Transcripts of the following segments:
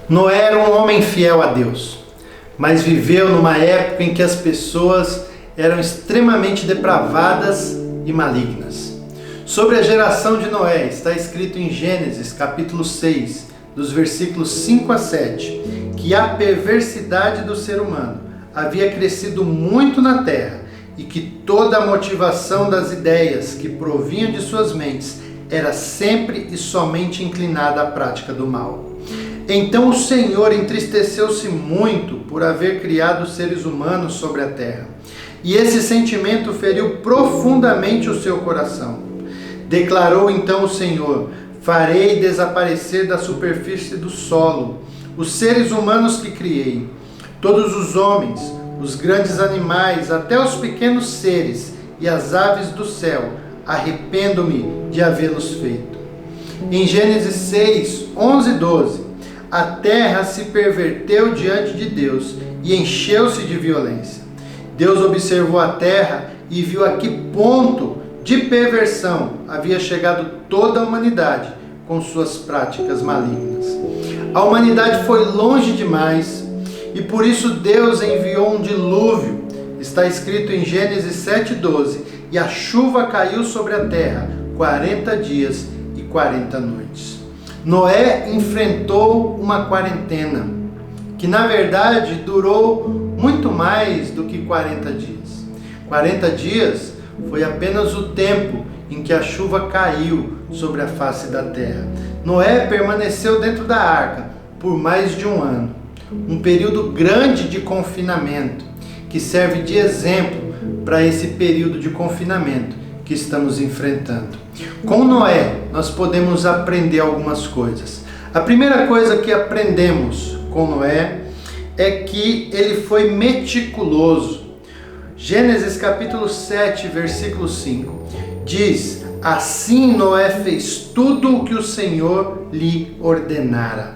Noé era um homem fiel a Deus, mas viveu numa época em que as pessoas eram extremamente depravadas e malignas. Sobre a geração de Noé está escrito em Gênesis capítulo 6, dos versículos 5 a 7, que a perversidade do ser humano havia crescido muito na terra e que toda a motivação das ideias que provinham de suas mentes era sempre e somente inclinada à prática do mal. Então o Senhor entristeceu-se muito por haver criado os seres humanos sobre a terra, e esse sentimento feriu profundamente o seu coração. Declarou então o Senhor: farei desaparecer da superfície do solo os seres humanos que criei, todos os homens, os grandes animais, até os pequenos seres e as aves do céu. Arrependo-me de havê-los feito. Em Gênesis 6, 11 e 12, a terra se perverteu diante de Deus e encheu-se de violência. Deus observou a terra e viu a que ponto de perversão havia chegado toda a humanidade com suas práticas malignas. A humanidade foi longe demais e por isso Deus enviou um dilúvio. Está escrito em Gênesis 7:12, e a chuva caiu sobre a terra 40 dias e 40 noites. Noé enfrentou uma quarentena, que na verdade durou muito mais do que 40 dias. 40 dias foi apenas o tempo em que a chuva caiu sobre a face da terra. Noé permaneceu dentro da arca por mais de um ano, um período grande de confinamento, que serve de exemplo para esse período de confinamento que estamos enfrentando. Com Noé, nós podemos aprender algumas coisas. A primeira coisa que aprendemos com Noé é que ele foi meticuloso. Gênesis capítulo 7, versículo 5, diz: assim Noé fez tudo o que o Senhor lhe ordenara.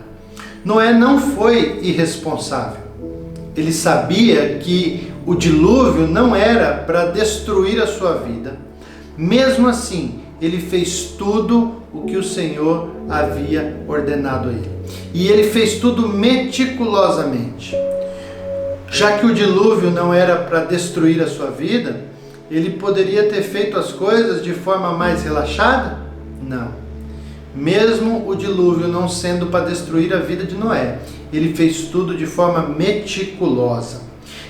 Noé não foi irresponsável. Ele sabia que o dilúvio não era para destruir a sua vida. Mesmo assim, ele fez tudo o que o Senhor havia ordenado a ele. E ele fez tudo meticulosamente. Já que o dilúvio não era para destruir a sua vida, ele poderia ter feito as coisas de forma mais relaxada? Não. Mesmo o dilúvio não sendo para destruir a vida de Noé, ele fez tudo de forma meticulosa.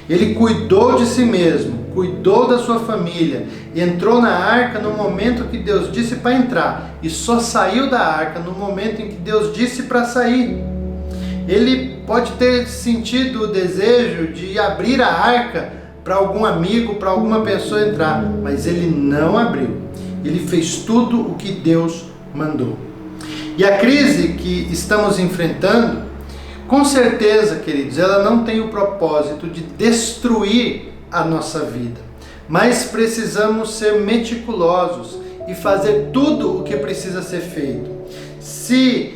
Ele cuidou de si mesmo, cuidou da sua família, entrou na arca no momento que Deus disse para entrar e só saiu da arca no momento em que Deus disse para sair. Ele pode ter sentido o desejo de abrir a arca para algum amigo, para alguma pessoa entrar, mas ele não abriu. Ele fez tudo o que Deus mandou. E a crise que estamos enfrentando, com certeza, queridos, ela não tem o propósito de destruir a nossa vida, mas precisamos ser meticulosos e fazer tudo o que precisa ser feito. Se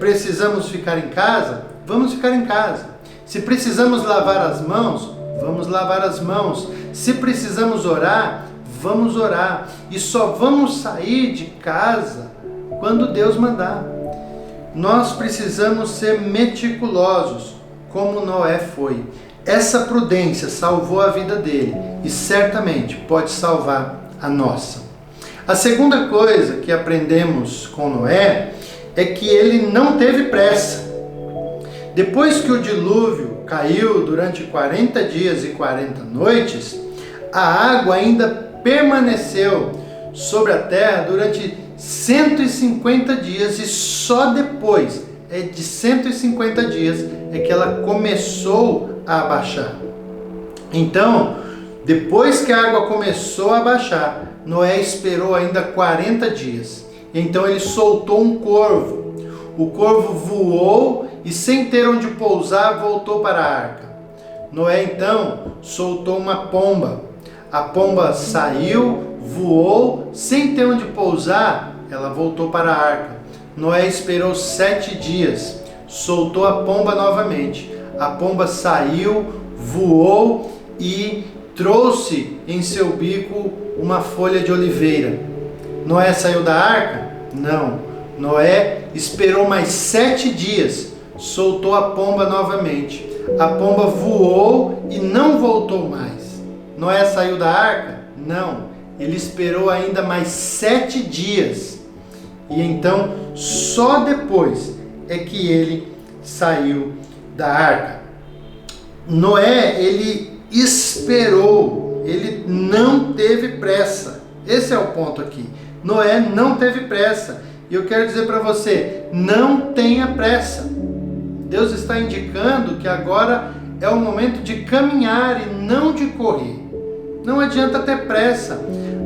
precisamos ficar em casa, vamos ficar em casa. Se precisamos lavar as mãos, vamos lavar as mãos. Se precisamos orar, vamos orar. E só vamos sair de casa quando Deus mandar. Nós precisamos ser meticulosos, como Noé foi. Essa prudência salvou a vida dele e certamente pode salvar a nossa. A segunda coisa que aprendemos com Noé é que ele não teve pressa. Depois que o dilúvio caiu durante 40 dias e 40 noites, a água ainda permaneceu sobre a terra durante 150 dias e só depois de 150 dias é que ela começou a abaixar. Então, depois que a água começou a abaixar, Noé esperou ainda 40 dias. Então ele soltou um corvo. O corvo voou e, sem ter onde pousar, voltou para a arca. Noé então soltou uma pomba. A pomba saiu, voou, sem ter onde pousar, ela voltou para a arca. Noé esperou 7 dias, soltou a pomba novamente. A pomba saiu, voou e trouxe em seu bico uma folha de oliveira. Noé saiu da arca? Não. Noé esperou mais 7 dias, soltou a pomba novamente. A pomba voou e não voltou mais. Noé saiu da arca? Não. Ele esperou ainda mais 7 dias. E então, só depois é que ele saiu da arca. Noé, ele esperou. Ele não teve pressa. Esse é o ponto aqui. Noé não teve pressa. E eu quero dizer para você, não tenha pressa. Deus está indicando que agora é o momento de caminhar e não de correr. Não adianta ter pressa.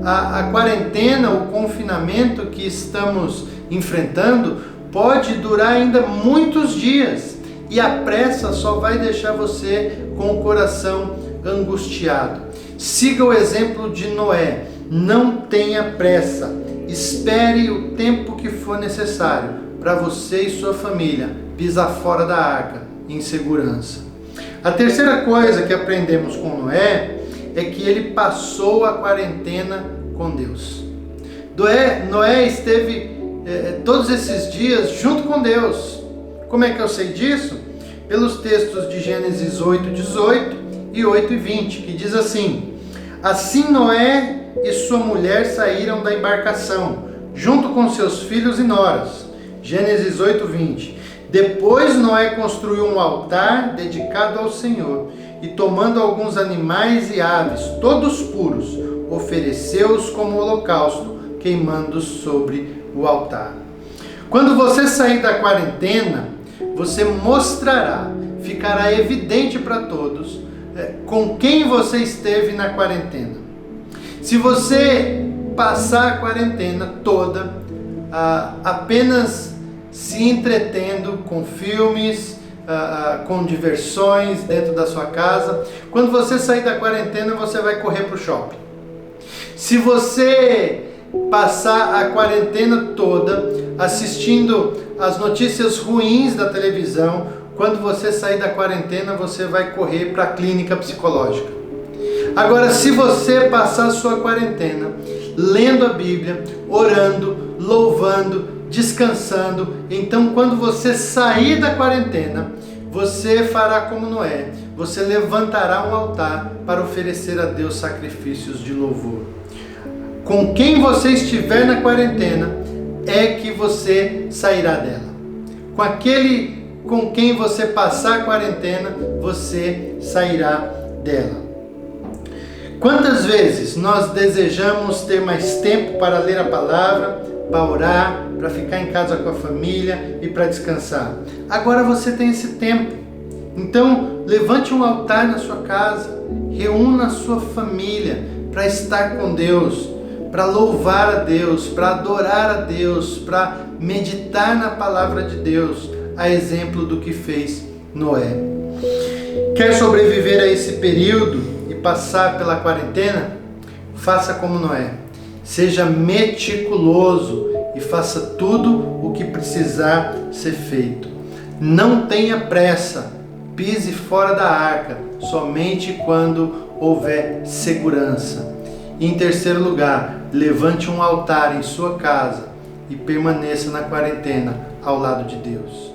A quarentena, o confinamento que estamos enfrentando pode durar ainda muitos dias. E a pressa só vai deixar você com o coração angustiado. Siga o exemplo de Noé. Não tenha pressa. Espere o tempo que for necessário para você e sua família pisar fora da arca em segurança. A terceira coisa que aprendemos com Noé é que ele passou a quarentena com Deus. Noé esteve todos esses dias junto com Deus. Como é que eu sei disso? Pelos textos de Gênesis 8:18 e 8:20, que diz assim: Assim Noé e sua mulher saíram da embarcação, junto com seus filhos e noras. Gênesis 8:20. Depois Noé construiu um altar dedicado ao Senhor, e tomando alguns animais e aves, todos puros, ofereceu-os como holocausto, queimando sobre o altar. Quando você sair da quarentena, você mostrará, ficará evidente para todos com quem você esteve na quarentena. Se você passar a quarentena toda apenas se entretendo com filmes, com diversões dentro da sua casa, quando você sair da quarentena, você vai correr para o shopping. Se você passar a quarentena toda assistindo as notícias ruins da televisão, quando você sair da quarentena, você vai correr para a clínica psicológica. Agora, se você passar a sua quarentena lendo a Bíblia, orando, louvando, descansando, então quando você sair da quarentena, você fará como Noé, você levantará um altar para oferecer a Deus sacrifícios de louvor. Com quem você estiver na quarentena é que você sairá dela. Com aquele com quem você passar a quarentena, você sairá dela. Quantas vezes nós desejamos ter mais tempo para ler a palavra, para orar, para ficar em casa com a família e para descansar? Agora você tem esse tempo. Então, levante um altar na sua casa, reúna a sua família para estar com Deus, para louvar a Deus, para adorar a Deus, para meditar na palavra de Deus, a exemplo do que fez Noé. Quer sobreviver a esse período e passar pela quarentena? Faça como Noé. Seja meticuloso e faça tudo o que precisar ser feito. Não tenha pressa. Pise fora da arca somente quando houver segurança. E em terceiro lugar, levante um altar em sua casa e permaneça na quarentena ao lado de Deus.